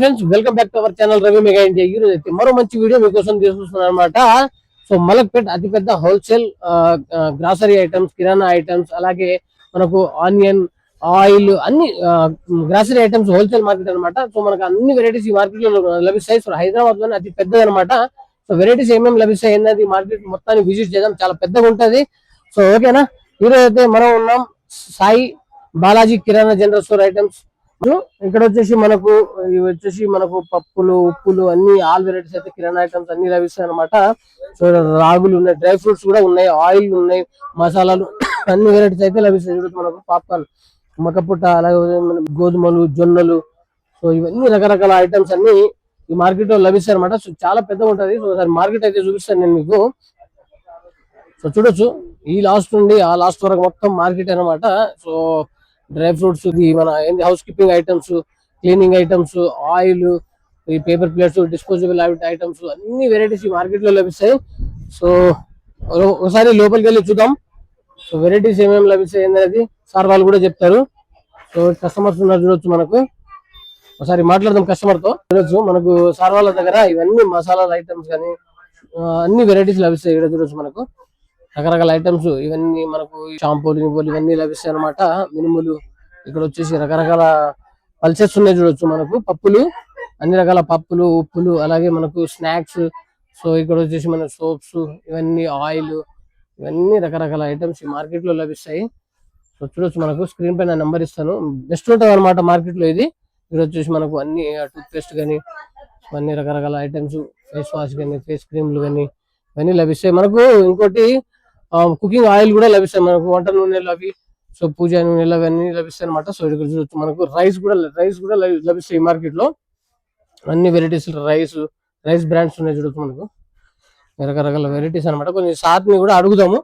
Friends welcome back to our channel Ravi mega India. ఈ రోజు అయితే మరో మంచి వీడియో మీకోసం తీసుకొస్తున్నాను అనమాట. సో మలక్పేట్ అతిపెద్ద హోల్సేల్ గ్రాసరీ ఐటమ్స్, కిరాణా ఐటమ్స్, అలాగే మనకు ఆనియన్, ఆయిల్ అన్ని గ్రాసరీ ఐటమ్స్ హోల్సేల్ మార్కెట్ అనమాట. సో మనకు అన్ని వెరైటీస్ ఈ మార్కెట్ లో లభిస్తాయి. సో హైదరాబాద్ లోనే అతి పెద్దది అనమాట. సో వెరైటీస్ ఏమేమి లభిస్తాయి ఏంటంటే మార్కెట్ మొత్తాన్ని విజిట్ చేద్దాం, చాలా పెద్దగా ఉంటది. సో ఓకేనా, ఈరోజు అయితే మనం ఉన్నాం సాయి బాలాజీ కిరాణా జనరల్ స్టోర్ ఐటమ్స్. ఇక్కడ వచ్చేసి మనకు పప్పులు, ఉప్పులు అన్ని ఆల్ వెరైటీస్ అయితే కిరాణా ఐటమ్స్ అన్ని లభిస్తాయి అనమాట. సో రాగులు ఉన్నాయి, డ్రై ఫ్రూట్స్ కూడా ఉన్నాయి, ఆయిల్ ఉన్నాయి, మసాలాలు అన్ని వెరైటీస్ అయితే లభిస్తాయి. చూడొచ్చు మనకు పాప్కార్న్, మక్కపుట్ట, అలాగే గోధుమలు, జొన్నలు, సో ఇవన్నీ రకరకాల ఐటమ్స్ అన్ని ఈ మార్కెట్ లో లభిస్తాయి అనమాట. సో చాలా పెద్దగా ఉంటది. సో మార్కెట్ అయితే చూపిస్తాను నేను మీకు. సో చూడొచ్చు, ఈ లాస్ట్ నుండి ఆ లాస్ట్ వరకు మొత్తం మార్కెట్ అనమాట. సో డ్రై ఫ్రూట్స్, మన house keeping items, cleaning items, oil, ఈ పేపర్ ప్లేట్స్, డిస్పోజబుల్ ఐటమ్స్ అన్ని వెరైటీస్ ఈ మార్కెట్ లో లభిస్తాయి. సో ఒకసారి లోపలికి వెళ్ళి చూద్దాం. సో వెరైటీస్ ఏమేమి లభిస్తాయి అనేది సార్ వాళ్ళు కూడా చెప్తారు. సో కస్టమర్స్ ఉన్నారు, చూడొచ్చు మనకు. ఒకసారి మాట్లాడదాం కస్టమర్ తో. చూడొచ్చు మనకు సార్ వాళ్ళ దగ్గర ఇవన్నీ మసాలా ఐటమ్స్ కానీ అన్ని వెరైటీస్ లభిస్తాయి. ఇక్కడ చూడొచ్చు మనకు రకరకాల ఐటమ్స్, ఇవన్నీ మనకు షాంపూలు ఇవన్నీ లభిస్తాయి అనమాట. మినుములు, ఇక్కడ వచ్చేసి రకరకాల పల్సెస్ ఉన్నాయి. చూడొచ్చు మనకు పప్పులు, అన్ని రకాల పప్పులు, ఉప్పులు, అలాగే మనకు స్నాక్స్. సో ఇక్కడ వచ్చేసి మన సోప్స్, ఇవన్నీ ఆయిల్, ఇవన్నీ రకరకాల ఐటమ్స్ ఈ మార్కెట్ లో లభిస్తాయి. సో చూడొచ్చు మనకు స్క్రీన్ పైన నెంబర్ ఇస్తాను. బెస్ట్ ఉంటుంది అనమాట మార్కెట్ లో ఇది. ఇక్కడ వచ్చేసి మనకు అన్ని టూత్ పేస్ట్ కానీ, అన్ని రకరకాల ఐటమ్స్, ఫేస్ వాష్ కానీ, ఫేస్ క్రీమ్లు కానీ ఇవన్నీ లభిస్తాయి. మనకు ఇంకోటి కుకింగ్ ఆయిల్ కూడా లభిస్తాయి మనకు, వంట నూనెలు అవి, సో పూజ నూనెలు అవన్నీ లభిస్తాయి అనమాట. సో ఇక్కడ చూడొచ్చు మనకు రైస్ కూడా లభిస్తాయి ఈ మార్కెట్ లో. అన్ని వెరైటీస్ రైస్ బ్రాండ్స్ ఉన్నాయి. చూడొచ్చు మనకు రకరకాల వెరైటీస్ అనమాట. కొన్ని సార్ని కూడా అడుగుదాము.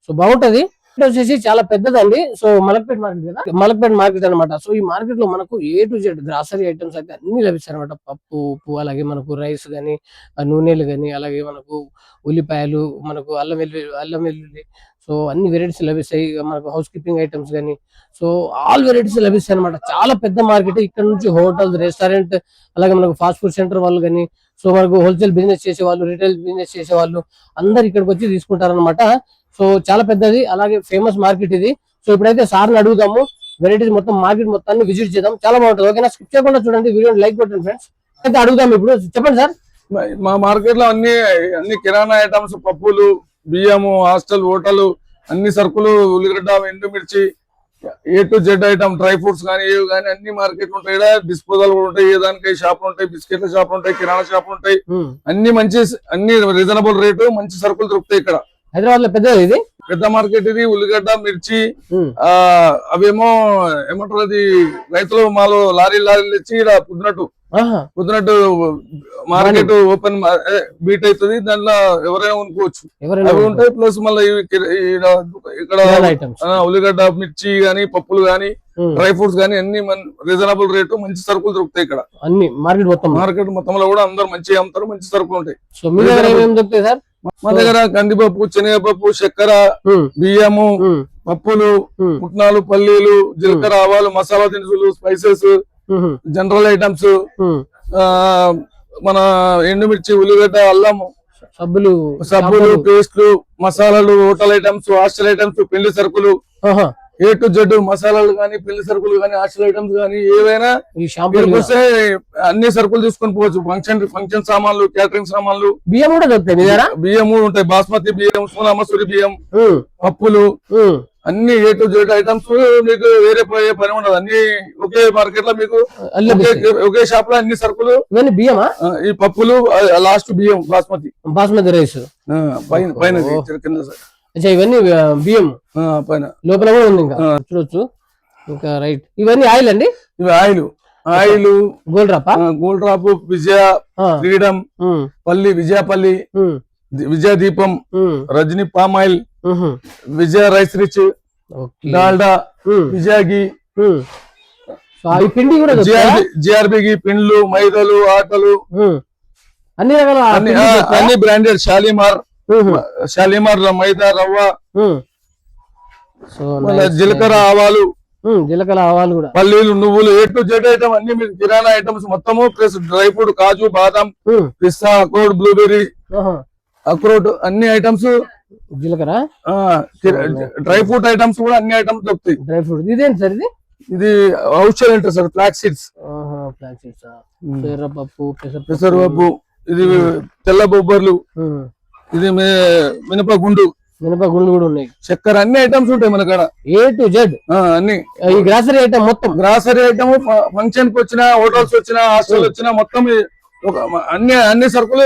సో బాగుంటది. వచ్చేసి చాలా పెద్దదండి. సో మలక్పేట్ మార్కెట్ కదా, మలక్పేట్ మార్కెట్ అనమాట. సో ఈ మార్కెట్ లో మనకు A to Z grocery items అయితే అన్ని లభిస్తాయి అనమాట. పప్పు, ఉప్పు, అలాగే మనకు రైస్ గానీ, నూనెలు గానీ, అలాగే మనకు ఉల్లిపాయలు, మనకు అల్లం వెల్లుల్లి, సో అన్ని వెరైటీస్ లభిస్తాయి. మనకు హౌస్ కీపింగ్ ఐటమ్స్ కానీ, సో ఆల్ వెరైటీస్ లభిస్తాయి అనమాట. చాలా పెద్ద మార్కెట్. ఇక్కడ నుంచి హోటల్, రెస్టారెంట్, అలాగే మనకు ఫాస్ట్ ఫుడ్ సెంటర్ వాళ్ళు కానీ, సో మనకు హోల్సేల్ బిజినెస్ చేసే వాళ్ళు, రిటైల్ బిజినెస్ చేసే వాళ్ళు అందరు ఇక్కడికి వచ్చి తీసుకుంటారు అనమాట. సో చాలా పెద్దది, అలాగే ఫేమస్ మార్కెట్ ఇది. సో ఇప్పుడైతే సార్ని అడుగుదాము, వెరైటీస్ మొత్తం మార్కెట్ మొత్తాన్ని విజిట్ చేద్దాం. చాలా బాగుంటుంది. ఓకేనా, స్కిప్ చేయకుండా చూడండి, వీడియోని లైక్ కొట్టండి ఫ్రెండ్స్. అయితే అడుగుదాం ఇప్పుడు. చెప్పండి సార్. మా మార్కెట్ లో అన్ని కిరాణా ఐటమ్స్, పప్పులు, బియ్యము, హాస్టల్, హోటల్, అన్ని సరుకులు, ఉల్లిగడ్డ, ఎండుమిర్చి, A to Z item, dry fruits కానీ ఏవి కానీ అన్ని మార్కెట్లు ఉంటాయి. డిస్పోజల్ కూడా ఉంటాయి, ఏ దానికి షాపులు ఉంటాయి, బిస్కెట్ల షాపులు ఉంటాయి, కిరాణా షాపులు ఉంటాయి. అన్ని రీజనబుల్ రేటు, మంచి సరుకులు దొరుకుతాయి ఇక్కడ. హైదరాబాద్ లో ఇది పెద్ద మార్కెట్ ఇది. ఉల్లిగడ్డ, మిర్చి, అవేమో ఏమంటారు, అది రైతులు మాలో లారీలు తెచ్చి ఇక్కడ పొద్దునట్టు మార్కెట్ ఓపెన్ బీట్ అవుతుంది. దాంట్లో ఎవరైనా కొనుక్కోవచ్చు, అవి ఉంటాయి. ప్లస్ మళ్ళీ ఇక్కడ ఉల్లిగడ్డ, మిర్చి గానీ, పప్పులు గానీ, డ్రై ఫ్రూట్స్ గానీ అన్ని రీజనబుల్ రేటు, మంచి సరుకులు దొరుకుతాయి ఇక్కడ. అన్ని మార్కెట్ మొత్తంలో కూడా అందరు మంచిగా అమ్ముతారు, మంచి సరుకులు ఉంటాయి. సో మీ దగ్గర ఏమేమి దొరుకుతాయి సార్? మా దగ్గర కందిపప్పు, శనగపప్పు, చక్కెర, బియ్యము, పప్పులు, పుట్నాలు, పల్లీలు, జీలకర్ర, ఆవాలు, మసాలా దినుసులు, స్పైసెస్, జనరల్ ఐటమ్స్, మన ఎండుమిర్చి, ఉల్లిగడ్డ, అల్లము, సబ్బులు, పేస్ట్లు, మసాలాలు, హోటల్ ఐటమ్స్, హాస్టల్ ఐటమ్స్, పెళ్లి సరుకులు, A to Z మసాలాలు గానీ, పెళ్లి సరుకులు గానీ, హాస్టల్ ఐటమ్స్ గానీ ఏవైనా వస్తే అన్ని సరుకులు తీసుకొని పోవచ్చు. ఫంక్షన్ సామాన్లు, క్యాటరింగ్ సామాన్లు, బియ్యం కూడా దొరుకుతాయి. బియ్యం ఉంటాయి, బాస్మతి బియ్యం, సోనా మసూరి బియ్యం, పప్పులు, అన్ని A to Z ఐటమ్స్. మీకు వేరే పోయే పని ఉండదు. అన్ని ఒకే మార్కెట్ లో మీకు ఒకే షాప్ లో అన్ని సరుకులు. బియ్యమా? ఈ పప్పులు, లాస్ట్ బియ్యం, బాస్మతి రైస్ పైన కింద. ఇవన్నీ బియ్యం పైన, లోపల కూడా ఉంది. ఇంకా చూడొచ్చు. ఇంకా రైట్, ఇవన్నీ ఆయిల్ అండి. ఇవి ఆయిల్ గోల్డ్ డ్రాప్, విజయ, ఫ్రీడమ్, విజయపల్లి, విజయ దీపం, రజనీ పామ్ ఆయిల్, విజయ రైస్ రిచ్, డాల్డా, విజయ ఘీ, పిండి కూడా, జిఆర్బి ఘీ, పిండ్లు, మైదాలు, ఆటలు, అన్ని రకాల అన్ని బ్రాండెడ్. షాలిమార్ మైదా, రవ్వ, జీలకర్ర, ఆవాలు, జీలకర్ర ఆవాలు కూడా, పల్లీలు, నువ్వులు, A to Z ఐటమ్ అన్ని మీకు కిరాణా ఐటమ్స్ మొత్తము ప్లస్ డ్రై ఫ్రూట్, కాజు, బాదం, పిస్తా, అక్రోడ్, బ్లూబెర్రీ, అక్రోడ్ అన్ని ఐటమ్స్, జీలకర్ర, డ్రై ఫ్రూట్ ఐటమ్స్ కూడా అన్ని ఐటమ్స్ దొరుకుతాయి. డ్రై ఫ్రూట్ ఇదేంటి సార్? ఇది ఔషధ అంటారు సార్, ఫ్లాక్ సీడ్స్, పెసరపప్పు, పెసరపప్పు, ఇది తెల్ల బొబ్బర్లు, ఇది మినపగుండు కూడా ఉన్నాయి, చక్కెర, అన్ని ఐటమ్స్ ఉంటాయి మన కాడ A to Z అన్ని. ఈ గ్రాసరీ ఐటమ్ మొత్తం, గ్రాసరీ ఐటమ్ ఫంక్షన్ కి వచ్చినా, హోటల్స్ వచ్చినా, హాస్టల్ వచ్చినా మొత్తం అన్ని సరుకులు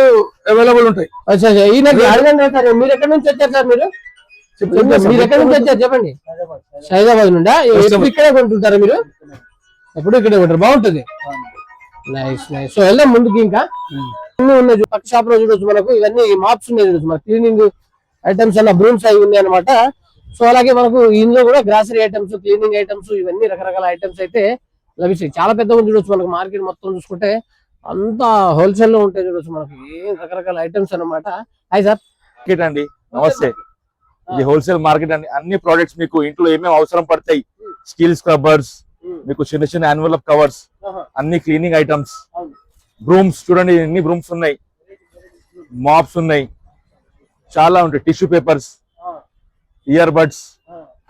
అవైలబుల్ ఉంటాయి. మీరు ఎక్కడి నుంచి వచ్చారు సార్? మీరు ఎక్కడి నుంచి వచ్చారు చెప్పండి. హైదరాబాద్ నుండా? ఇక్కడే కొంటుంటారా మీరు? ఎప్పుడు ఇక్కడే కొంటారు, బాగుంటది. Nice nice. సో వెళ్దాం ముందుకి. ఇంకా అన్ని ఉన్నాయి పక్క షాప్ లో చూడొచ్చు మనకు. ఇవన్నీ మాప్స్ ఉన్నాయి చూడొచ్చు, మన క్లీనింగ్ ఐటమ్స్ అన్న బ్రూమ్స్ అవి ఉన్నాయి అనమాట. సో అలాగే మనకు ఇందులో కూడా గ్రాసరీ ఐటమ్స్, క్లీనింగ్ ఐటమ్స్, ఇవన్నీ రకరకాల ఐటమ్స్ అయితే లభిస్తాయి. చాలా పెద్దగా చూడొచ్చు మనకు. మార్కెట్ మొత్తం చూసుకుంటే అంతా హోల్సేల్ లో ఉంటాయి చూడొచ్చు మనకి, రకరకాల ఐటమ్స్ అన్నమాట. Hi sir. అండి నమస్తే. ఇది హోల్సేల్ మార్కెట్ అండి. అన్ని ప్రోడక్ట్స్ మీకు ఇంట్లో ఏమేమి అవసరం పడతాయి, స్టీల్ స్క్రబ్బర్స్, మీకు చిన్న చిన్న ఎన్వలప్ కవర్స్, అన్ని క్లీనింగ్ ఐటమ్స్, బ్రూమ్స్ చూడండి, ఎన్ని బ్రూమ్స్ ఉన్నాయి, మాప్స్ ఉన్నాయి, చాలా ఉంటాయి, టిష్యూ పేపర్స్, ఇయర్ బడ్స్,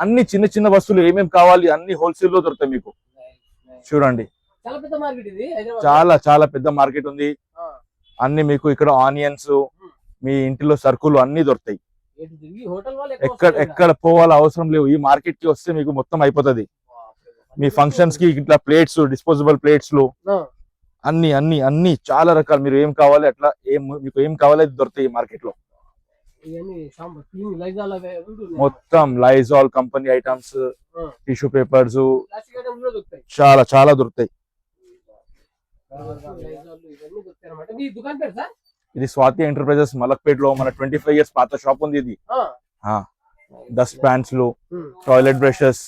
అన్ని చిన్న చిన్న వస్తువులు ఏమేమి కావాలి అన్ని హోల్సేల్ లో దొరుకుతాయి మీకు. చూడండి చాలా చాలా పెద్ద మార్కెట్ ఉంది. అన్ని మీకు ఇక్కడ ఆనియన్స్, మీ ఇంటిలో సరుకులు అన్ని దొరుకుతాయి. ఎక్కడ పోవాల అవసరం లేవు. ఈ మార్కెట్ కి వస్తే మీకు మొత్తం అయిపోతుంది. మీ ఫంక్షన్స్ కి ఇట్లా ప్లేట్స్, డిస్పోజబుల్ ప్లేట్స్ లో అన్ని అన్ని అన్ని చాలా రకాలు, మీరు ఏం కావాలి అట్లా మీకు ఏం కావాలి అది దొరుకుతాయి ఈ మార్కెట్ లో. మొత్తం Lysol company items, tissue papers చాలా చాలా దొరుకుతాయి. ఇది స్వాతి ఎంటర్ప్రైజెస్ మలక్పేట్ లో మన 25 years పాత షాప్ ఉంది. ఇది డస్ట్ ప్యాన్స్ లు, టాయిలెట్ బ్రషెస్,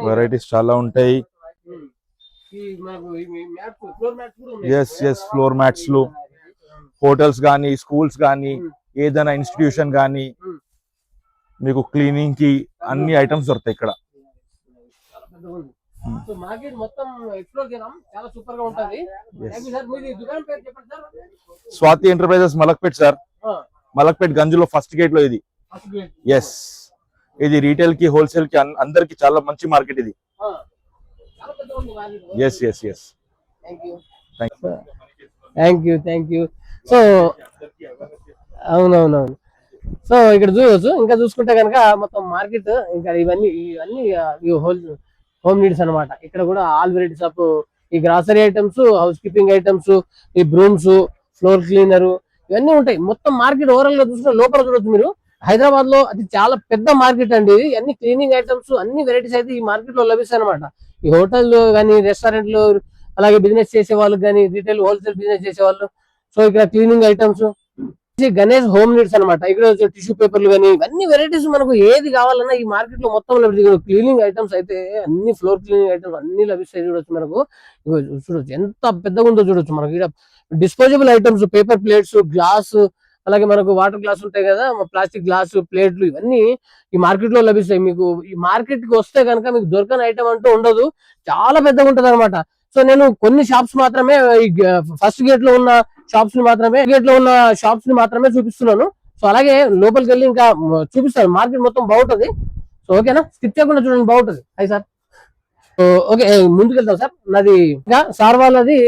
వెరైటీస్ చాలా ఉంటాయి. ఎస్ ఫ్లోర్ మ్యాట్స్ లు, హోటల్స్ గానీ, స్కూల్స్ గానీ, ఏదైనా ఇన్స్టిట్యూషన్ గానీ మీకు క్లీనింగ్ కి అన్ని ఐటమ్స్ దొరుకుతాయి ఇక్కడ. స్వాతి ఎంటర్ప్రైజెస్ మలక్పేట్ సార్, మలక్పేట్ గంజ్ లో ఫస్ట్ గేట్ లో ఇది. ఎస్, ఇది రీటైల్ కి, హోల్సేల్ కి అందరికి చాలా మంచి మార్కెట్ ఇది. Yes yes yes. Thank you. So అవునవునవును. సో ఇక్కడ చూడవచ్చు. ఇంకా చూసుకుంటే కనుక మొత్తం మార్కెట్ ఇంకా ఇవన్నీ హోమ్ నీడ్స్ అనమాట. ఇక్కడ కూడా ఆల్ వెరైటీస్ ఆఫ్ ఈ grocery items, house keeping items, ఈ బ్రూమ్స్, ఫ్లోర్ క్లీనర్, ఇవన్నీ ఉంటాయి. మొత్తం మార్కెట్ ఓవరాల్ గా చూసుకుంటే లోపల చూడొచ్చు మీరు. హైదరాబాద్ లో అది చాలా పెద్ద మార్కెట్ అండి. ఇది అన్ని క్లీనింగ్ ఐటమ్స్, అన్ని వెరైటీస్ అయితే ఈ మార్కెట్ లో లభిస్తాయి అనమాట. ఈ హోటల్ కానీ, రెస్టారెంట్లు, అలాగే బిజినెస్ చేసే వాళ్ళకి కానీ, రిటైల్ హోల్సేల్ బిజినెస్ చేసే వాళ్ళు. సో ఇక్కడ cleaning items, Ganesh home needs అనమాట. ఇక్కడ టిష్యూ పేపర్లు కానీ, ఇవన్నీ వెరైటీస్ మనకు ఏది కావాలన్నా ఈ మార్కెట్ లో మొత్తం లభిస్తాయి. క్లీనింగ్ ఐటమ్స్ అయితే అన్ని, ఫ్లోర్ క్లీనింగ్ ఐటమ్స్ అన్ని లభిస్తాయి. చూడొచ్చు మనకు, చూడొచ్చు ఎంత పెద్దగా ఉందో చూడొచ్చు మనకు. ఇక్కడ disposable items, paper plates, glass, అలాగే మనకు వాటర్ గ్లాస్ ఉంటాయి కదా, ప్లాస్టిక్ గ్లాస్, ప్లేట్లు, ఇవన్నీ ఈ మార్కెట్ లో లభిస్తాయి. మీకు ఈ మార్కెట్ కి వస్తే కనుక మీకు దొరకని ఐటమ్ అంటూ ఉండదు, చాలా పెద్దగా ఉంటది అనమాట. సో నేను కొన్ని షాప్స్ మాత్రమే, ఫస్ట్ గేట్ లో ఉన్న షాప్స్ ని మాత్రమే చూపిస్తున్నాను. సో అలాగే లోపలికి వెళ్ళి ఇంకా చూపిస్తాను. మార్కెట్ మొత్తం బాగుంటది. సో ఓకేనా, స్కిప్ చేయకుండా చూడండి, బాగుంటది. Hi sir. ఓకే, ముందుకెళ్తాం సార్. నాది ఇంకా సార్ వాళ్ళది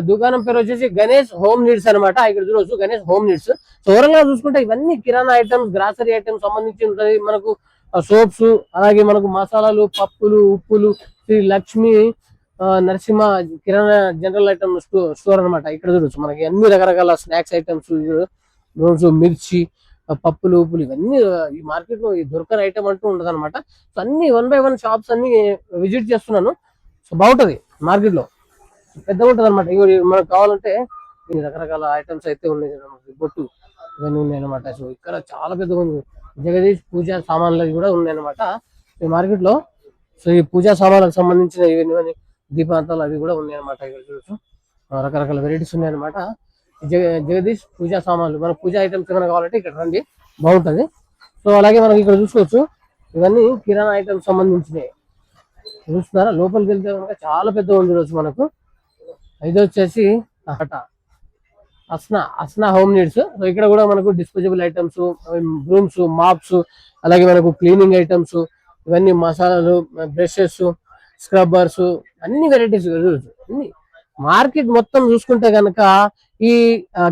దుకాణం పేరు వచ్చేసి గణేష్ హోమ్ నీడ్స్ అనమాట. ఇక్కడ చూడవచ్చు Ganesh home needs. So overall గా చూసుకుంటే ఇవన్నీ కిరాణా ఐటమ్స్, గ్రాసరీ ఐటమ్స్ సంబంధించి ఉంటుంది. మనకు సోప్స్, అలాగే మనకు మసాలాలు, పప్పులు, ఉప్పులు, శ్రీ లక్ష్మి నరసింహ కిరాణా జనరల్ ఐటమ్ స్టోర్ అనమాట. ఇక్కడ చూడొచ్చు మనకి అన్ని రకరకాల స్నాక్స్ ఐటమ్స్, రోజు మిర్చి, పప్పులు, ఉప్పులు, ఇవన్నీ ఈ మార్కెట్ లో దొరకని ఐటమ్ అంటూ ఉండదు అనమాట. సో అన్ని 1 by 1 షాప్స్ అన్ని విజిట్ చేస్తున్నాను. సో బాగుంటది, మార్కెట్ లో పెద్దగా ఉంటది అనమాట. మనకు కావాలంటే రకరకాల ఐటమ్స్ అయితే ఉన్నాయి, బొట్టు ఇవన్నీ ఉన్నాయి అనమాట. సో ఇక్కడ చాలా పెద్దగా ఉంది. జగదీష్ పూజా సామాన్లు కూడా ఉన్నాయి అనమాట ఈ మార్కెట్ లో. సో ఈ పూజా సామాన్లకు సంబంధించిన ఇవన్నీ దీపాంతాలు అవి కూడా ఉన్నాయి అనమాట. ఇక్కడ చూడొచ్చు రకరకాల వెరైటీస్ ఉన్నాయి అనమాట. జగదీష్ పూజా సామాన్లు, మన పూజా ఐటమ్స్ ఏమైనా కావాలంటే ఇక్కడ రండి, బాగుంటది. సో అలాగే మనకి ఇక్కడ చూసుకోవచ్చు ఇవన్నీ కిరాణా ఐటమ్స్ సంబంధించినవి. చూస్తున్నారా, లోపలికి వెళ్తే కనుక చాలా పెద్ద ఉంది చూడొచ్చు మనకు. ఇది వచ్చేసి అస్నా హోమ్ నీడ్స్. సో ఇక్కడ కూడా మనకు డిస్పోజబుల్ ఐటమ్స్, బ్రూమ్స్, మాప్స్, అలాగే మనకు క్లీనింగ్ ఐటమ్స్, ఇవన్నీ మసాలాలు, బ్రషెస్, స్క్రబ్బర్స్, అన్ని వెరైటీస్ అన్ని. మార్కెట్ మొత్తం చూసుకుంటే కనుక ఈ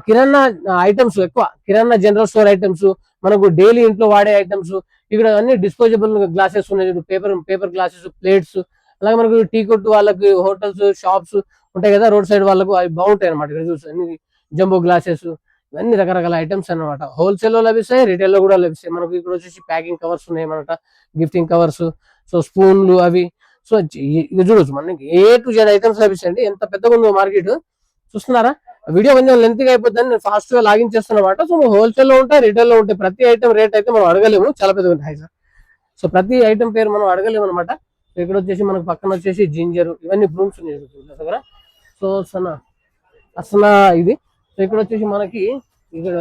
కిరాణా ఐటమ్స్ ఎక్కువ, కిరాణా జనరల్ స్టోర్ ఐటమ్స్, మనకు డైలీ ఇంట్లో వాడే ఐటమ్స్. ఇక్కడ అన్ని డిస్పోజబుల్ గ్లాసెస్ ఉన్నాయి, పేపర్ గ్లాసెస్, ప్లేట్స్. అలాగే మనకు టీ కొట్టు వాళ్ళకి, హోటల్స్, షాప్స్ ఉంటాయి కదా రోడ్ సైడ్ వాళ్ళకు, అవి బాగుంటాయి అనమాట. ఇక్కడ చూసి అన్ని జంబో గ్లాసెస్, ఇవన్నీ రకరకాల ఐటమ్స్ అన్నమాట. హోల్సేల్ లో లభిస్తాయి, రిటైల్ లో కూడా లభిస్తాయి. మనకు ఇక్కడ వచ్చేసి ప్యాకింగ్ కవర్స్ ఉన్నాయి అన్నమాట, గిఫ్టింగ్ కవర్స్, సో స్పూన్లు అవి. సో ఇది చూడొచ్చు, మనకి A to Z ఐటమ్స్ లభిస్తాయండి. ఎంత పెద్దగా ఉందో మార్కెట్ చూస్తున్నారా. వీడియో కొంచెం లెంత్ గా అయిపోతుంది, నేను ఫాస్ట్ గా లాగిన్ చేస్తున్నమాట. సో హోల్సేల్ లో ఉంటాయి, రిటైల్ లో ఉంటాయి. ప్రతి ఐటమ్ రేట్ అయితే మనం అడగలేము, చాలా పెద్దగా ఉంటాయి సార్. సో ప్రతి ఐటమ్ పేరు మనం అడగలేము అనమాట. ఇక్కడ వచ్చేసి మనకు పక్కన వచ్చేసి జింజర్, ఇవన్నీ బ్రూమ్స్ ఉన్నాయి దగ్గర. సో అసలు ఇది. సో ఇక్కడ వచ్చేసి మనకి ఇక్కడ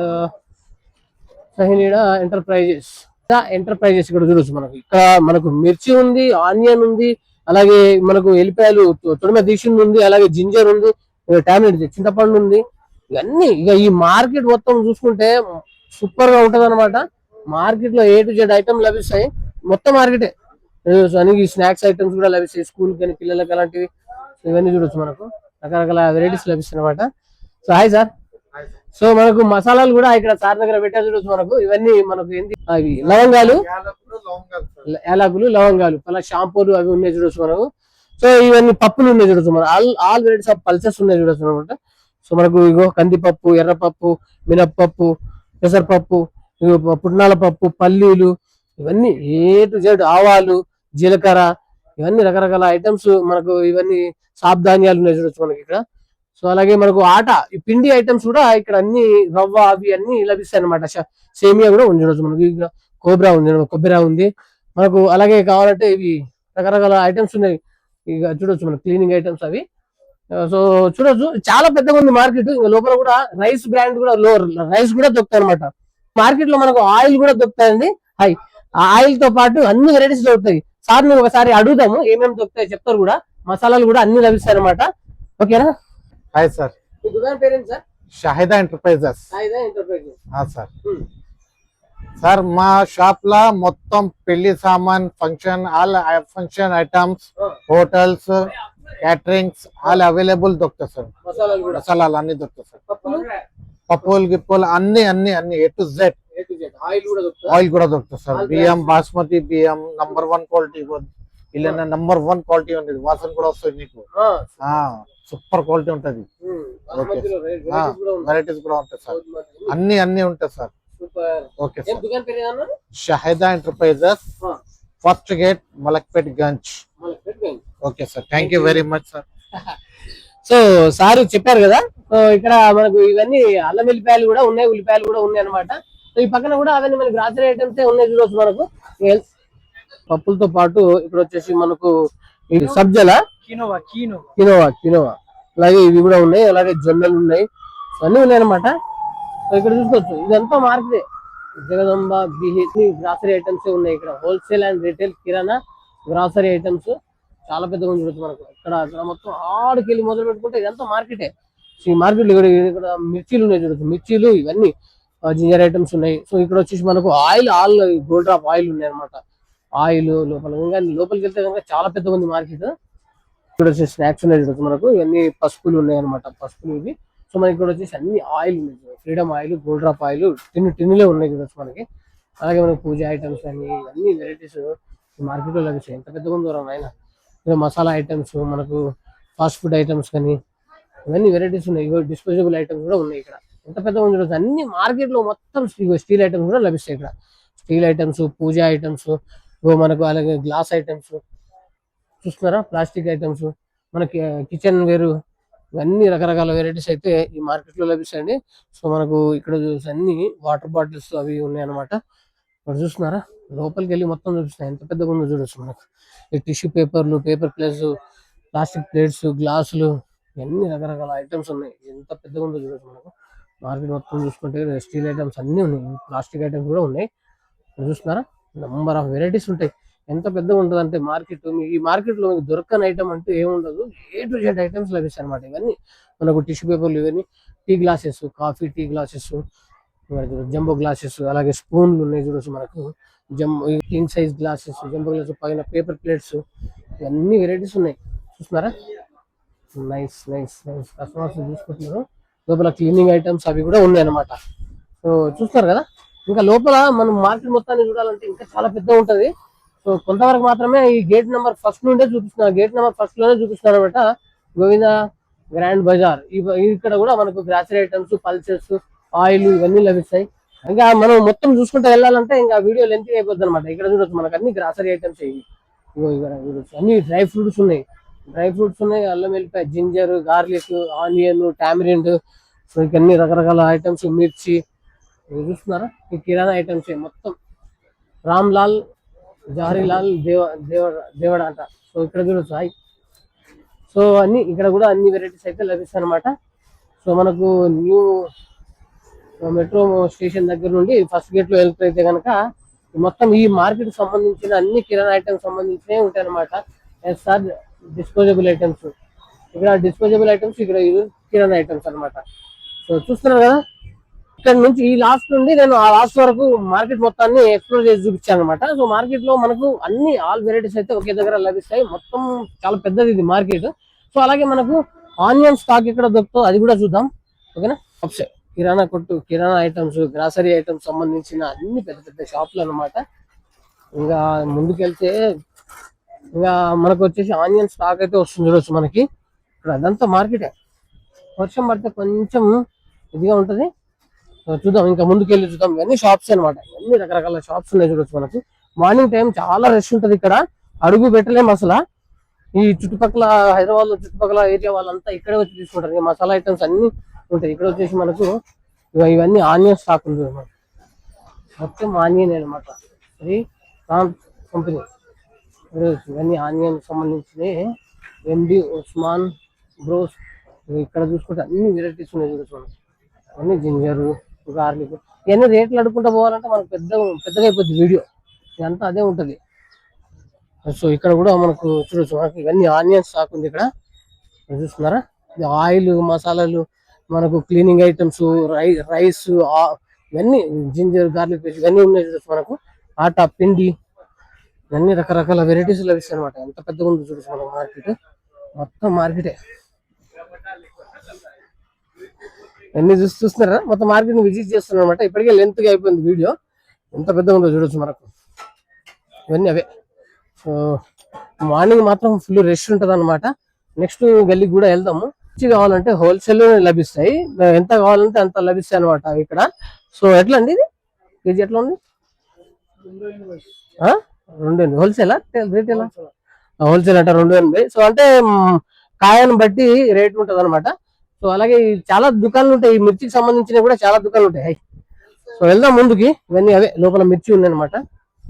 సహినీడా ఎంటర్ప్రైజెస్ ఇక్కడ చూడొచ్చు. మనకు ఇక్కడ మనకు మిర్చి ఉంది, ఆనియన్ ఉంది, అలాగే మనకు ఎల్లిపాయలు తొడిమ తీసింది ఉంది, అలాగే జింజర్ ఉంది, టాబ్లెట్ చింతపండు ఉంది. ఇవన్నీ ఇక ఈ మార్కెట్ మొత్తం చూసుకుంటే సూపర్ గా ఉంటది అనమాట. మార్కెట్ లో A to Z ఐటమ్ లభిస్తాయి, మొత్తం మార్కెటే. అన్ని స్నాక్స్ ఐటమ్స్ కూడా లభిస్తాయి, స్కూల్ కానీ పిల్లలకి అలాంటివి. ఇవన్నీ చూడొచ్చు, మనకు రకరకాల వెరైటీస్ లభిస్తాయి అనమాట. So hi sir. సో మనకు మసాలాలు కూడా ఇక్కడ సార్ దగ్గర పెట్టా చూడొచ్చు. మనకు ఇవన్నీ మనకు ఏంటి, అవి లవంగాలు, యాలకులు, లవంగాలు, అలా షాంపూలు అవి ఉన్నాయి చూడొచ్చు మనకు. సో ఇవన్నీ పప్పులు ఉన్నాయి చూడొచ్చు, మన ఆల్ వెరైటీస్ ఆఫ్ పల్సెస్ ఉన్నాయి చూడొచ్చు అనమాట. సో మనకు ఇగో కందిపప్పు, ఎర్రపప్పు, మినప్పప్పు, పెసరపప్పు, పుట్నాల పప్పు, పల్లీలు, ఇవన్నీ A to Z, ఆవాలు, జీలకర్ర, ఇవన్నీ రకరకాల ఐటమ్స్ మనకు. ఇవన్నీ సాప్ ధాన్యాలు ఉన్నాయి చూడొచ్చు మనకి ఇక్కడ. సో అలాగే మనకు ఆట, ఈ పిండి ఐటమ్స్ కూడా ఇక్కడ అన్ని, రవ్వ అవి అన్ని లభిస్తాయి అనమాట. సేమియా కూడా ఉంది చూడొచ్చు మనకి. ఇక్కడ కొబ్బరి ఉంది మనకు. అలాగే కావాలంటే ఇవి రకరకాల ఐటమ్స్ ఉన్నాయి ఇక చూడొచ్చు, మన క్లీనింగ్ ఐటమ్స్ అవి. సో చూడొచ్చు, చాలా పెద్దగా ఉంది మార్కెట్. లోపల కూడా రైస్ బ్రాండ్ కూడా, రైస్ కూడా దొరుకుతాయి అనమాట. మార్కెట్ లో మనకు ఆయిల్ కూడా దొరుకుతాయండి. ఆయిల్ తో పాటు అన్ని వెరైటీస్ దొరుకుతాయి. సార్ మేము ఒకసారి అడుగుదాము ఏమేమి దొరుకుతాయి చెప్తారు కూడా. మసాలాలు కూడా అన్ని లభిస్తాయి అనమాట. ఓకేనా. Hi sir. మీ దుకాణం పేరేంటి sir? Shahida enterprises. Sir sir మా షాప్ లా మొత్తం పెళ్లి సామాన్, function, all function items, hotels, caterings all available దొరుకుతాయి సార్. మసాలాలు అన్ని దొరుకుతాయి సార్. పప్పులు గిప్పులు అన్ని అన్ని అన్ని A to Z. ఆయిల్ కూడా దొరుకుతుంది సార్. బియ్యం బాస్మతి బియ్యం నంబర్ 1 క్వాలిటీ, ఇలా నంబర్ 1 క్వాలిటీ ఉంటుంది. వాసన కూడా వస్తుంది మీకు, సూపర్ క్వాలిటీ ఉంటది. వెరైటీస్ కూడా ఉంటాయి సార్, అన్ని అన్ని ఉంటాయి sir. Okay sir. Shahida enterprises, first gate, Malakpet Ganj. Okay sir, thank you very much sir. So sir చెప్పారు కదా, సో ఇక్కడ మనకు ఇవన్నీ అల్లం వెల్లిపాయలు కూడా ఉన్నాయి, ఉల్లిపాయలు కూడా ఉన్నాయి అనమాట. సో ఈ పక్కన కూడా అవన్నీ మనకి గ్రాసరీ ఐటమ్స్ ఉన్నాయి చూడవచ్చు మనకు. పప్పులతో పాటు ఇక్కడ వచ్చేసి మనకు సబ్జల కినోవా, అలాగే ఇవి కూడా ఉన్నాయి, అలాగే జొన్నలు ఉన్నాయి, అన్నీ ఉన్నాయి అనమాట. సో ఇక్కడ చూసుకోవచ్చు, ఇదంతా మార్కెట్. జగదంబ గ్రాసరీ ఐటమ్స్ ఉన్నాయి ఇక్కడ. Wholesale and retail kirana grocery items చాలా పెద్దగా చూడొచ్చు మనకు. ఇక్కడ మొత్తం ఆడికెళ్ళి మొదలు పెట్టుకుంటే ఇదంతా మార్కెటే. ఈ మార్కెట్ ఇక్కడ మిర్చీలు ఉన్నాయి చూడొచ్చు, మిర్చీలు, ఇవన్నీ జింజర్ ఐటమ్స్ ఉన్నాయి. సో ఇక్కడ వచ్చేసి మనకు ఆల్ గోల్డ్ డ్రాప్ ఆయిల్ ఉన్నాయి అనమాట. ఆయిల్ లోపలికి వెళ్తే కనుక చాలా పెద్దగా ఉంది మార్కెట్. ఇక్కడ వచ్చేసి స్నాక్స్ ఉన్నాయి చూడొచ్చు మనకు. ఇవన్నీ పసుపులు ఉన్నాయి అనమాట, పసుపులు ఇవి. సో మనకి ఇక్కడ వచ్చేసి అన్ని ఆయిల్ ఉన్నాయి, freedom oil, gold drop oil, టిన్నులే ఉన్నాయి చూడొచ్చు మనకి. అలాగే మనకి పూజ ఐటమ్స్ అన్ని వెరైటీస్ మార్కెట్ లో లభిస్తాయి. ఎంత పెద్దగా ఉందో ఆయన. మసాలా ఐటమ్స్, మనకు ఫాస్ట్ ఫుడ్ ఐటమ్స్ కానీ ఇవన్నీ వెరైటీస్ ఉన్నాయి. డిస్పోజబుల్ ఐటమ్స్ కూడా ఉన్నాయి ఇక్కడ. ఎంత పెద్దగా ఉంది చూడొచ్చు. అన్ని మార్కెట్ లో మొత్తం స్టీల్ ఐటమ్స్ కూడా లభిస్తాయి ఇక్కడ. స్టీల్ ఐటమ్స్, పూజ ఐటమ్స్ మనకు, అలాగే గ్లాస్ ఐటమ్స్ చూస్తున్నారా, ప్లాస్టిక్ ఐటమ్స్, మనకి కిచెన్ వేరు, ఇవన్నీ రకరకాల వెరైటీస్ అయితే ఈ మార్కెట్ లో లభిస్తాయండి. సో మనకు ఇక్కడ అన్ని వాటర్ బాటిల్స్ అవి ఉన్నాయి అనమాట. ఇక్కడ చూస్తున్నారా, లోపలికి వెళ్ళి మొత్తం చూపిస్తాయి. ఎంత పెద్దగా ఉందో చూడొచ్చు మనకు. టిష్యూ పేపర్లు, పేపర్ ప్లేట్స్, ప్లాస్టిక్ ప్లేట్స్, గ్లాసులు, ఇవన్నీ రకరకాల ఐటమ్స్ ఉన్నాయి. ఎంత పెద్దగా ఉందో చూడొచ్చు మనకు. మార్కెట్ మొత్తం చూసుకుంటే స్టీల్ ఐటమ్స్ అన్ని ఉన్నాయి, ప్లాస్టిక్ ఐటమ్స్ కూడా ఉన్నాయి. చూస్తున్నారా, నంబర్ ఆఫ్ వెరైటీస్ ఉంటాయి. ఎంత పెద్దగా ఉంటుంది అంటే మార్కెట్. ఈ మార్కెట్ లో మీకు దొరకని ఐటమ్ అంటూ ఏముండదు. ఏ టు జెడ్ ఐటమ్స్ లభిస్తాయి అనమాట. ఇవన్నీ మనకు టిష్యూ పేపర్లు, ఇవన్నీ tea glasses, coffee tea glasses, jumbo glasses, అలాగే స్పూన్లు ఉన్నాయి చూడొచ్చు మనకు. King size glasses, jumbo glasses, పైన పేపర్ ప్లేట్స్, ఇవన్నీ వెరైటీస్ ఉన్నాయి. చూస్తున్నారా? Nice nice nice. కస్టమర్స్ చూసుకుంటున్నారు. లోపల క్లీనింగ్ ఐటమ్స్ అవి కూడా ఉన్నాయి అనమాట. సో చూస్తారు కదా. ఇంకా లోపల మనం మార్కెట్ మొత్తాన్ని చూడాలంటే ఇంకా చాలా పెద్దగా ఉంటది. సో కొంతవరకు మాత్రమే ఈ గేట్ నెంబర్ ఫస్ట్ నుండే చూపిస్తున్నారు. గేట్ నెంబర్ ఫస్ట్ లోనే చూపిస్తున్నారు అనమాట. గోవింద గ్రాండ్ బజార్. ఇక్కడ కూడా మనకు గ్రాసరీ ఐటమ్స్, పల్సెస్, ఆయిల్ ఇవన్నీ లభిస్తాయి. ఇంకా మనం మొత్తం చూసుకుంటూ వెళ్ళాలంటే ఇంకా వీడియో లెంత్ అయిపోద్ది అనమాట. ఇక్కడ చూడొచ్చు మనకు అన్ని గ్రాసరీ ఐటమ్స్ ఇవి. ఇక్కడ చూడొచ్చు అన్ని డ్రై ఫ్రూట్స్ ఉన్నాయి. అల్లం వెల్లిపాయ, ginger, garlic, onion, tamarind, so ఇవన్నీ రకరకాల ఐటమ్స్, మిర్చి. చూస్తున్నారా? ఈ కిరాణా ఐటమ్స్ మొత్తం. రామ్ లాల్, జవహర్లాల్, దేవడ అంట. సో ఇక్కడ చూడొచ్చు. హాయ్. సో అన్ని ఇక్కడ కూడా అన్ని వెరైటీస్ అయితే లభిస్తాయి అనమాట. సో మనకు న్యూ మెట్రో స్టేషన్ దగ్గర నుండి ఫస్ట్ గేట్ లో వెళ్తే కనుక మొత్తం ఈ మార్కెట్ సంబంధించిన అన్ని కిరాణా ఐటమ్స్ సంబంధించినవి ఉంటాయి అనమాట. ఎస్ఆర్ డిస్పోజబుల్ ఐటమ్స్, ఇక్కడ డిస్పోజబుల్ ఐటమ్స్, ఇక్కడ కిరాణా ఐటమ్స్ అనమాట. సో చూస్తున్నారు కదా. ఇక్కడ నుంచి ఈ లాస్ట్ నుండి నేను ఆ లాస్ట్ వరకు మార్కెట్ మొత్తాన్ని ఎక్స్ప్లోర్ చేసి చూపించాను అనమాట. సో మార్కెట్ లో మనకు అన్ని ఆల్ వెరైటీస్ అయితే ఒకే దగ్గర లభిస్తాయి. మొత్తం చాలా పెద్దది ఇది మార్కెట్. సో అలాగే మనకు ఆనియన్ స్టాక్ ఇక్కడ దొరుకుతుందో అది కూడా చూద్దాం. ఓకేనా? కిరాణా కొట్టు, కిరాణా ఐటమ్స్, గ్రాసరీ ఐటమ్స్ సంబంధించిన అన్ని పెద్ద పెద్ద షాపులు అనమాట. ఇంకా ముందుకెళ్తే ఇంకా మనకు వచ్చేసి ఆనియన్ స్టాక్ అయితే వస్తుంది చూడొచ్చు మనకి. ఇక్కడ అదంతా మార్కెటే. వర్షం పడితే కొంచెం ఇదిగా ఉంటది. చూద్దాం, ఇంకా ముందుకెళ్ళి చూద్దాం. ఇవన్నీ షాప్స్ అనమాట. అన్ని రకరకాల షాప్స్ ఉన్నాయి చూడొచ్చు మనకు. మార్నింగ్ టైం చాలా రష్ ఉంటది ఇక్కడ. అడుగు పెట్టలేము అసలు. ఈ చుట్టుపక్కల హైదరాబాద్ లో చుట్టుపక్కల ఏరియా వాళ్ళంతా ఇక్కడే వచ్చి తీసుకుంటారు. ఈ మసాలా ఐటమ్స్ అన్ని ఉంటాయి. ఇక్కడ వచ్చేసి మనకు ఇవన్నీ ఆనియన్ స్టాక్ ఉంది అనమాట. మొత్తం ఆనియన్ అనమాట. ఇది కంపెనీ. ఇవన్నీ ఆనియన్ సంబంధించినవి. ఎండి ఉస్మాన్ బ్రోస్. ఇక్కడ చూసుకుంటే అన్ని వెరైటీస్ ఉన్నాయి చూడొచ్చు మనకి. అన్ని జింజర్, గార్లిక్, ఇవన్నీ రేట్లు అడుక్కుంటూ పోవాలంటే మనకు పెద్దగా అయిపోద్ది వీడియో. ఇదంతా అదే ఉంటది. సో ఇక్కడ కూడా మనకు చూడొచ్చు మనకి ఇవన్నీ ఆనియన్ స్టాక్ ఉంది ఇక్కడ. చూస్తున్నారా? ఇది ఆయిల్, మసాలాలు, మనకు క్లీనింగ్ ఐటమ్స్, రైస్, ఇవన్నీ జింజర్, గార్లిక్ పేస్ట్ ఇవన్నీ ఉన్నాయి చూడొచ్చు మనకు. ఆటా, పిండి, ఇవన్నీ రకరకాల వెరైటీస్ లభిస్తాయి అనమాట. ఎంత పెద్దగా ఉంది చూడొచ్చు మనకు మార్కెట్. మొత్తం మార్కెటే. అన్ని చూస్తున్నారా? మొత్తం మార్కెట్ ని విజిట్ చేస్తున్నారు అనమాట. ఇప్పటికే లెంత్ గా అయిపోయింది వీడియో. ఎంత పెద్దగా ఉందో చూడొచ్చు మనకు. ఇవన్నీ అవే. సో మార్నింగ్ మాత్రం ఫుల్ రష్ ఉంటది అనమాట. నెక్స్ట్ గల్లీకి కూడా వెళ్దాము. కావాలంటే హోల్సేల్ లభిస్తాయి. ఎంత కావాలంటే అంత లభిస్తాయి అనమాట ఇక్కడ. సో ఎట్లా అండి ఇది కేజీ ఎట్లా ఉంది? 2 హోల్సేలా రీటైల్? హోల్సేల్ అంటే 280. సో అంటే కాయను బట్టి రేట్ ఉంటది అనమాట. సో అలాగే చాలా దుకాణాలు ఉంటాయి. ఈ మిర్చికి సంబంధించినవి కూడా చాలా దుకాణాలు ఉంటాయి. సో వెళ్దాం ముందుకి. ఇవన్నీ అవే. లోపల మిర్చి ఉంది అనమాట.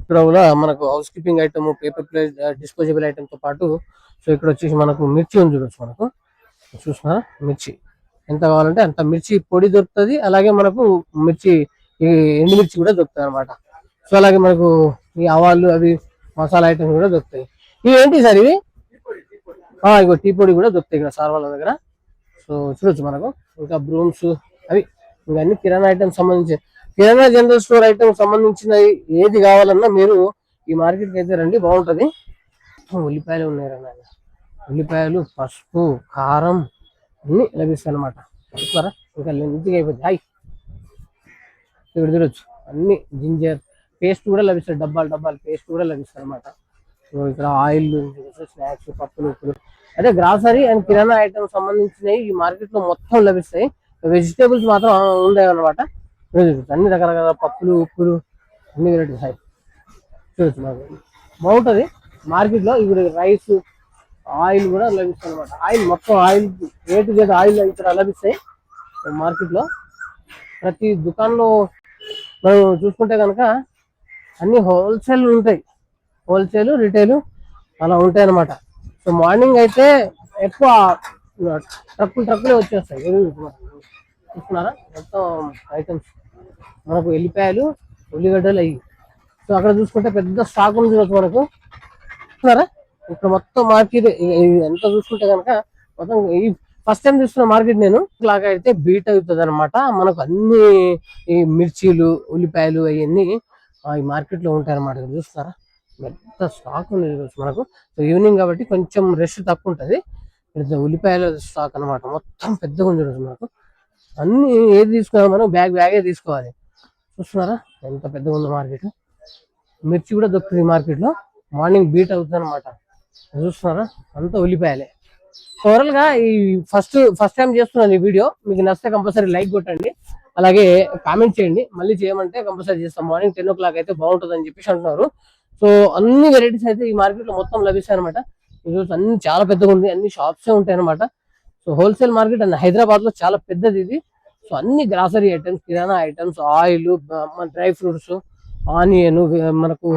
ఇక్కడ కూడా మనకు house keeping item, paper plate, disposable item తో పాటు సో ఇక్కడ వచ్చేసి మనకు మిర్చి ఉంది చూడొచ్చు మనకు. చూసినా మిర్చి ఎంత కావాలంటే అంత మిర్చి పొడి దొరుకుతుంది. అలాగే మనకు మిర్చి ఎండు మిర్చి కూడా దొరుకుతాయి అనమాట. సో అలాగే మనకు ఈ ఆవాలు, అవి మసాలా ఐటమ్స్ కూడా దొరుకుతాయి. ఇవి ఏంటి సార్? ఇవి ఇగో టీ పొడి కూడా దొరుకుతాయి ఇక్కడ సార్ వాళ్ళ దగ్గర. సో చూడొచ్చు మనకు. ఇంకా బ్రూమ్స్, అవి ఇంకా అన్ని కిరాణా ఐటమ్స్ సంబంధించి, కిరాణా జనరల్ స్టోర్ ఐటమ్ సంబంధించిన ఏది కావాలన్నా మీరు ఈ మార్కెట్కి అయితే రండి, బాగుంటది. ఉల్లిపాయలు ఉన్నాయి రా. ఉల్లిపాయలు, పసుపు, కారం అన్ని లభిస్తాయి అనమాట. చూస్తారా? ఇంకా లెంత్గా అయిపోద్ది. హాయ్. ఇక్కడ చూడొచ్చు అన్ని జింజర్ పేస్ట్ కూడా లభిస్తాయి. డబ్బాలు పేస్ట్ కూడా లభిస్తాయి అనమాట. సో ఇక్కడ ఆయిల్, స్నాక్స్, పప్పులు, ఉప్పులు, అదే గ్రాసరీ అండ్ కిరాణా ఐటమ్ సంబంధించినవి ఈ మార్కెట్ లో మొత్తం లభిస్తాయి. వెజిటేబుల్స్ మాత్రం ఉండేవి అనమాట. అన్ని రకరకాల పప్పులు, ఉప్పులు, అన్ని వెరైటీస్ హాయ్ చూడొచ్చు. మాకు బాగుంటది మార్కెట్ లో. ఇప్పుడు రైస్, ఆయిల్ కూడా లభిస్తాయి అనమాట. ఆయిల్ మొత్తం ఆయిల్ రేటు చేత ఆయిల్ ఇక్కడ లభిస్తాయి మార్కెట్ లో. ప్రతి దుకాణంలో మనం చూసుకుంటే కనుక అన్ని హోల్సేల్ ఉంటాయి. హోల్సేల్, రిటైల్ అలా ఉంటాయి అనమాట. సో మార్నింగ్ అయితే ఎక్కువ ట్రక్కులే వచ్చేస్తాయి. చూస్తున్నారా? మొత్తం ఐటమ్స్ మనకు ఎల్లిపాయలు, ఉల్లిగడ్డలు అయ్యి. సో సో అక్కడ చూసుకుంటే పెద్ద స్టాక్ ఉంది చూడొచ్చు మనకు. చూస్తున్నారా ఇక్కడ మొత్తం మార్కెట్ ఎంత చూసుకుంటే కనుక మొత్తం ఈ ఫస్ట్ టైం చూస్తున్న మార్కెట్ నేను లాగా అయితే బీట్ అవుతుంది అనమాట. మనకు అన్ని ఈ మిర్చీలు ఉల్లిపాయలు అవన్నీ ఈ మార్కెట్ లో ఉంటాయి అనమాట. ఇక్కడ చూస్తున్నారా పెద్ద స్టాక్ ఉంది మనకు. సో ఈవినింగ్ కాబట్టి కొంచెం రష్ తక్కువ ఉంటది. ఉల్లిపాయల స్టాక్ అనమాట, మొత్తం పెద్దగా ఉంది మనకు. అన్ని ఏది తీసుకోవాలి మనం బ్యాగే తీసుకోవాలి. చూస్తున్నారా ఎంత పెద్దగా ఉంది మార్కెట్. మిర్చి కూడా దొరుకుతుంది మార్కెట్ లో, మార్నింగ్ బీట్ అవుతుంది అనమాట. చూస్తున్నారా అంతా ఉల్లిపాయలే. ఓవరాల్ గా ఈ ఫస్ట్ టైం చేస్తున్నాను ఈ వీడియో. మీకు నచ్చితే కంపల్సరీ లైక్ కొట్టండి, అలాగే కామెంట్ చేయండి. మళ్ళీ చేయమంటే కంపల్సరీ చేస్తాం. మార్నింగ్ 10 o'clock అయితే బాగుంటుంది అని చెప్పేసి అంటున్నారు. సో అన్ని వెరైటీస్ అయితే ఈ మార్కెట్ లో మొత్తం లభిస్తాయి అనమాట. అన్ని చాలా పెద్దగా ఉంది, అన్ని షాప్స్ ఉంటాయి అనమాట. So wholesale market and Hyderabad లో చాలా పెద్దది ఇది. సో అన్ని గ్రాసరీ ఐటమ్స్, కిరాణా items, oil, dry fruits, onion, మనకు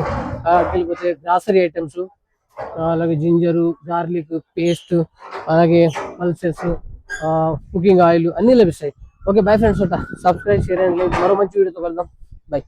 వెళ్ళిపోతే గ్రాసరీ ఐటమ్స్, అలాగే జింజరు, గార్లిక్ పేస్ట్, అలాగే పల్సెస్, కుకింగ్ ఆయిల్ అన్ని లభిస్తాయి. Okay bye friends, subscribe, share and like. మరో మంచి వీడియోతో కలుద్దాం. బై.